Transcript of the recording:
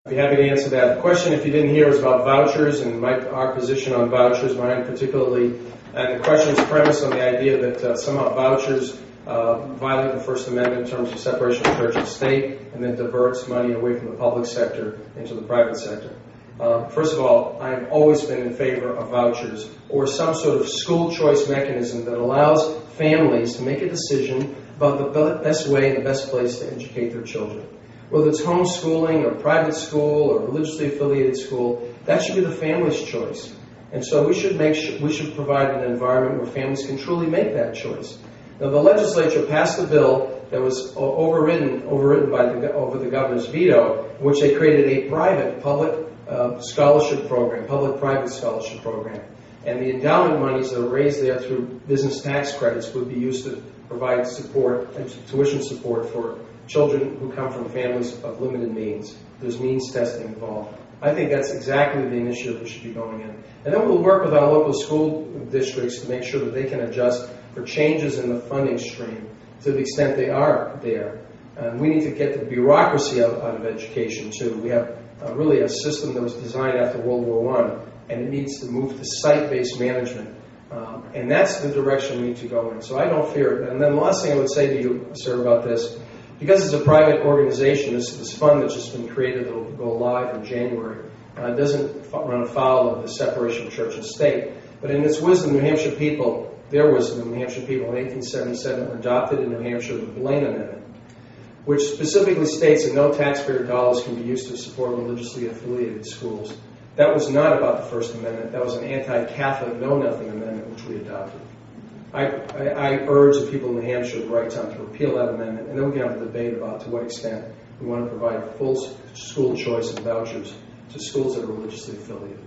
I'd be happy to answer that. The question, if you didn't hear, was about vouchers and our position on vouchers, mine particularly. And the question is premised on the idea that somehow vouchers violate the First Amendment in terms of separation of church and state, and then diverts money away from the public sector into the private sector. First of all, I have always been in favor of vouchers or some sort of school choice mechanism that allows families to make a decision about the best way and the best place to educate their children. Whether it's homeschooling or private school or religiously affiliated school, that should be the family's choice. And so we should provide an environment where families can truly make that choice. Now, the legislature passed a bill that was overridden over the governor's veto, in which they created a private public scholarship program, public-private scholarship program. And the endowment monies that are raised there through business tax credits would be used to provide support and tuition support for children who come from families of limited means. There's means testing involved. I think that's exactly the initiative we should be going in. And then we'll work with our local school districts to make sure that they can adjust for changes in the funding stream to the extent they are there. And we need to get the bureaucracy out of education, too. We have really a system that was designed after World War I, and it needs to move to site-based management. And that's the direction we need to go in. So I don't fear it. And then the last thing I would say to you, sir, about this, because it's a private organization, this fund that's just been created that will go live in January, doesn't run afoul of the separation of church and state. But in its wisdom, New Hampshire people, their wisdom, New Hampshire people in 1877 adopted in New Hampshire the Blaine Amendment, which specifically states that no taxpayer dollars can be used to support religiously affiliated schools. That was not about the First Amendment. That was an anti-Catholic know-nothing amendment which we adopted. I urge the people in New Hampshire the right time to repeal that amendment, and then we can have a debate about to what extent we want to provide full school choice and vouchers to schools that are religiously affiliated.